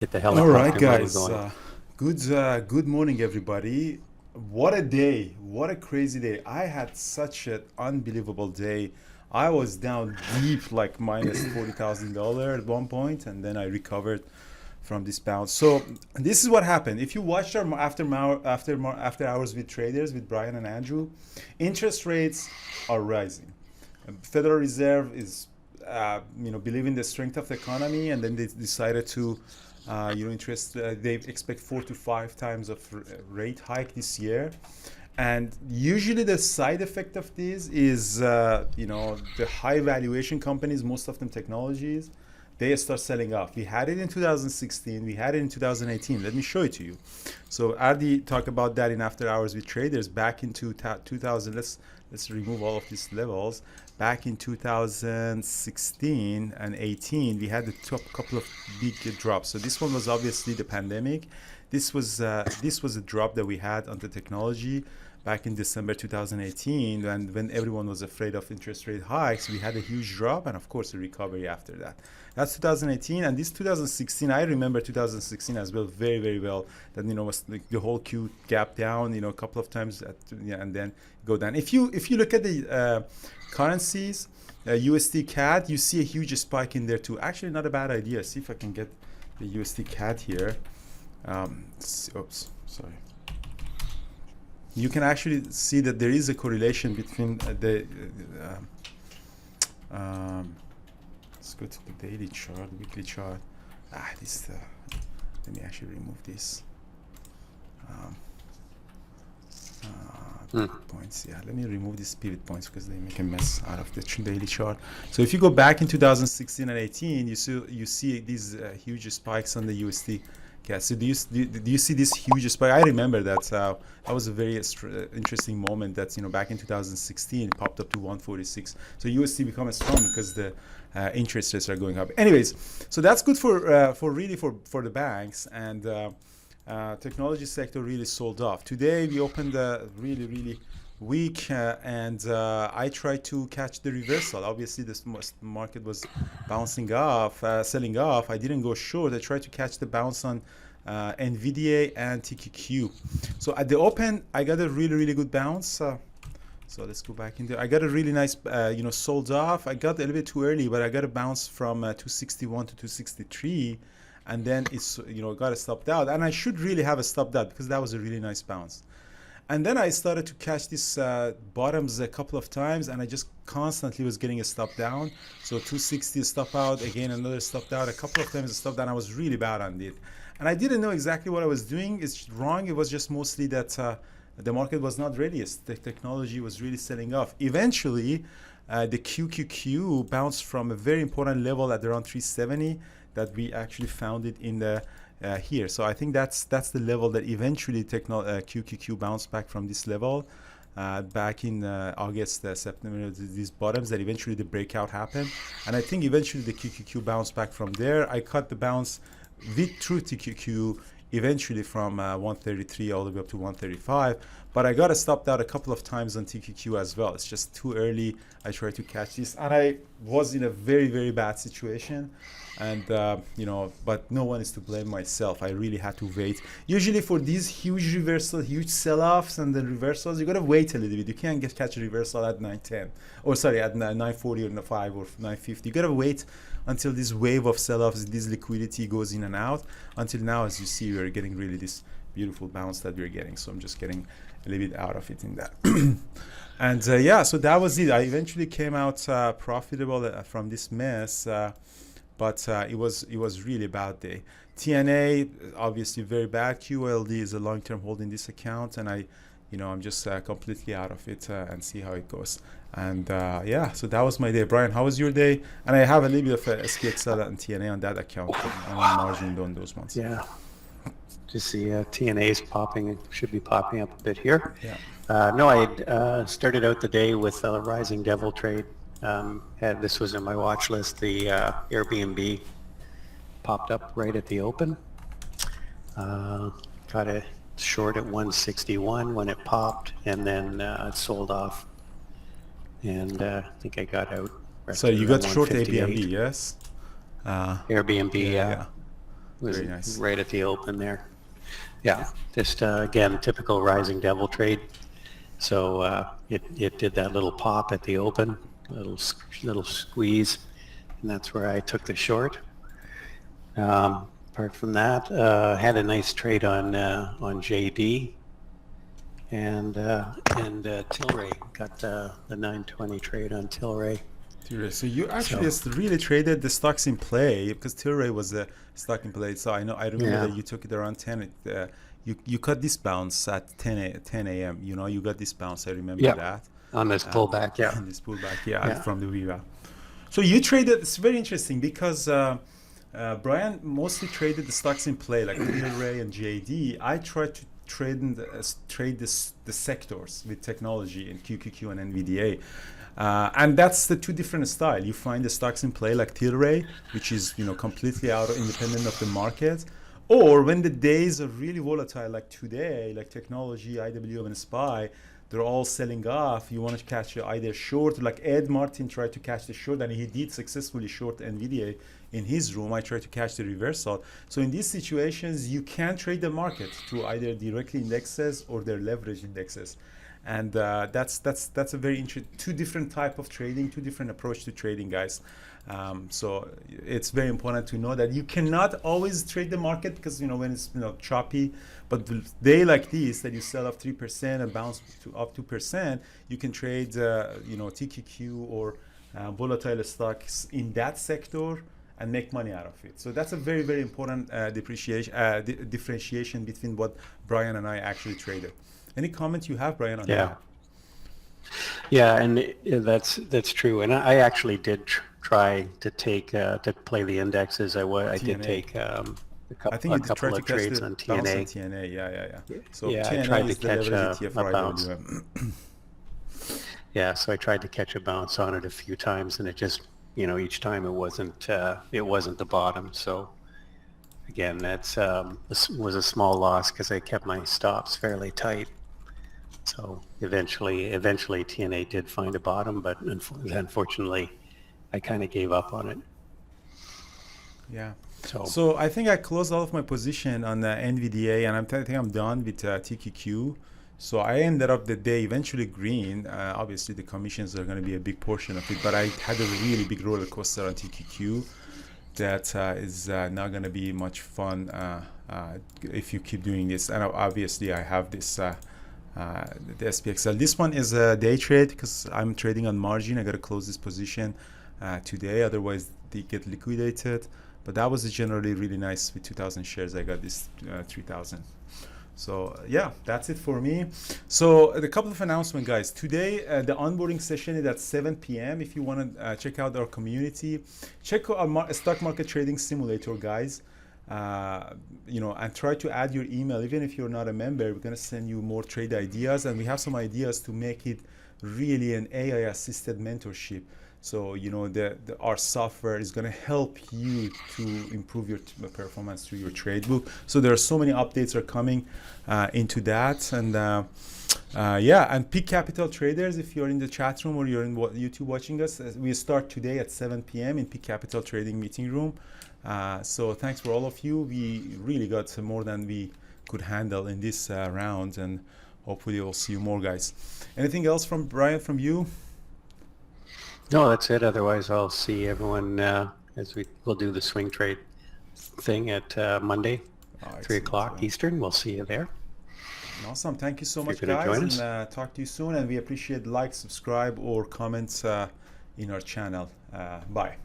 Get the All right, helicopter mode guys. going. Good morning, everybody. What a day! What a crazy day! I had such an unbelievable day. I was down deep, like minus $40,000 at one point, and then I recovered from this bounce. So this is what happened. If you watched our after hours with traders with Brian and Andrew, interest rates are rising. Federal Reserve is, believing the strength of the economy, and then they decided to, they expect 4 to 5 times of rate hike this year. And usually the side effect of this is, the high valuation companies, most of them technologies, they start selling off. We had it in 2016, we had it in 2018. Let me show it to you. So Ardi talked about that in After Hours with Traders back in 2000. Let's remove all of these levels. Back in 2016 and 18, we had the top couple of big drops. So this one was obviously the pandemic. This was a drop that we had on the technology back in December 2018, and when everyone was afraid of interest rate hikes, we had a huge drop, and of course a recovery after that. That's 2018, and this 2016, I remember 2016 as well, very very well. That was like the whole Q gap down, a couple of times, and then go down. If you look at the currencies, USD CAD, you see a huge spike in there too. Actually, not a bad idea. See if I can get the USD CAD here. Oops, sorry. You can actually see that there is a correlation between let's go to the daily chart, weekly chart. Let me actually remove this. Pivot points. Yeah, let me remove these pivot points because they make a mess out of the daily chart. So if you go back in 2016 and 18, you see these huge spikes on the USD. Yeah, so do you see this huge spike? I remember that. That was a very interesting moment. That's back in 2016, it popped up to 146. So USD become strong because the interest rates are going up. Anyways, so that's good for the banks, and technology sector really sold off. Today we opened really weak, and I tried to catch the reversal. Obviously, this market was bouncing off, selling off. I didn't go short. I tried to catch the bounce on NVDA and TQQ. So at the open, I got a really good bounce. So let's go back in there. I got a really nice, sold off. I got a little bit too early, but I got a bounce from 261 to 263. And then it's, got a stopped out. And I should really have a stopped out because that was a really nice bounce. And then I started to catch these bottoms a couple of times, and I just constantly was getting a stop down. So 260 stop out, again another stop out, a couple of times a stop down. I was really bad on it. And I didn't know exactly what I was doing. It's wrong. It was just mostly that the market was not ready. The technology was really selling off. Eventually, the QQQ bounced from a very important level at around 370 that we actually found it in the here. So I think that's the level that eventually QQQ bounced back from this level back in August, September, these bottoms that eventually the breakout happened. And I think eventually the QQQ bounced back from there. I cut the bounce through TQQ eventually from 133 all the way up to 135. But I got stopped out a couple of times on TQQ as well. It's just too early. I tried to catch this, and I was in a very bad situation. And but no one is to blame, myself. I really had to wait. Usually for these huge reversals, huge sell-offs and the reversals, you gotta wait a little bit. You can't catch a reversal at 910, or sorry, at 940 or 5 or 950. You gotta wait until this wave of sell-offs, this liquidity goes in and out. Until now, as you see, we're getting really this beautiful bounce that we're getting. So I'm just getting a little bit out of it in that. And so that was it. I eventually came out profitable from this mess. But it was really a bad day. TNA, obviously very bad. QLD is a long-term hold in this account, and I'm just completely out of it and see how it goes. And so that was my day. Brian, how was your day? And I have a little bit of SPXL and TNA on that account. I'm margined on those ones. Yeah. Just the TNA's popping, should be popping up a bit here. Yeah. No, I started out the day with a Rising Devil trade. This was in my watch list. The Airbnb popped up right at the open. Got a short at 161 when it popped, and then it sold off. And I think I got out. So you got short Airbnb, yes? Airbnb, yeah. was Very nice. right at the open there. Yeah, just again, typical rising devil trade. So it did that little pop at the open, little squeeze, and that's where I took the short. Apart from that, had a nice trade on JD and Tilray. Got the 920 trade on Tilray. Tilray. So you actually just really traded the stocks in play, because Tilray was a stock in play. So I remember that you took it around 10. You cut this bounce at 10 a.m. You know, you got this bounce. I remember that. On this pullback, On this pullback, from the VWAP. So you traded. It's very interesting because Brian mostly traded the stocks in play, like Tilray and JD. I tried to trade the sectors with technology in QQQ and NVDA. And that's the two different styles. You find the stocks in play like Tilray, which is completely independent of the market. Or when the days are really volatile, like today, like technology, IWM, and SPY, they're all selling off. You want to catch either short, like Ed Martin tried to catch the short, and he did successfully short NVIDIA in his room. I tried to catch the reversal. So in these situations, you can trade the market to either directly indexes or their leverage indexes. And that's a very interesting, two different type of trading, two different approach to trading, guys. So it's very important to know that you cannot always trade the market, because when it's choppy. But the day like this that you sell off 3% and bounce to up 2%, you can trade TQQ or volatile stocks in that sector and make money out of it. So that's a very, very important differentiation between what Brian and I actually traded. Any comment you have, Brian, on that? Yeah, and that's true. And I actually did try to take to play the indexes. I did take a couple of trades on TNA. Yeah. So TNA I tried to catch a bounce. Yeah, so I tried to catch a bounce on it a few times, and it just each time it wasn't the bottom. So again, that's was a small loss because I kept my stops fairly tight. So eventually TNA did find a bottom, but unfortunately, I kind of gave up on it. Yeah. So I think I closed all of my position on the NVDA, and I think I'm done with TQQ. So I ended up the day eventually green. Obviously, the commissions are going to be a big portion of it, but I had a really big roller coaster on TQQ that is not going to be much fun if you keep doing this. And obviously, I have this. The SPXL. This one is a day trade because I'm trading on margin. I got to close this position today, otherwise they get liquidated. But that was generally really nice. With 2,000 shares, I got this 3,000. So yeah, that's it for me. So a couple of announcements, guys. Today the onboarding session is at 7 p.m. If you want to check out our community, check our stock market trading simulator, guys. And try to add your email. Even if you're not a member, we're going to send you more trade ideas, and we have some ideas to make it really an AI assisted mentorship. So our software is going to help you to improve your performance through your trade book. So there are so many updates are coming into that. And and Peak Capital Traders, if you're in the chat room or you're in YouTube watching us, we start today at 7 p.m. in Peak Capital Trading meeting room. So thanks for all of you. We really got more than we could handle in this round, and hopefully we'll see you more, guys. Anything else from Brian, from you? No, that's it. Otherwise, I'll see everyone as we'll do the swing trade thing at Monday, 3 o'clock Eastern. We'll see you there. Awesome. Thank you so much, guys. And talk to you soon. And we appreciate like, subscribe, or comments in our channel. Bye.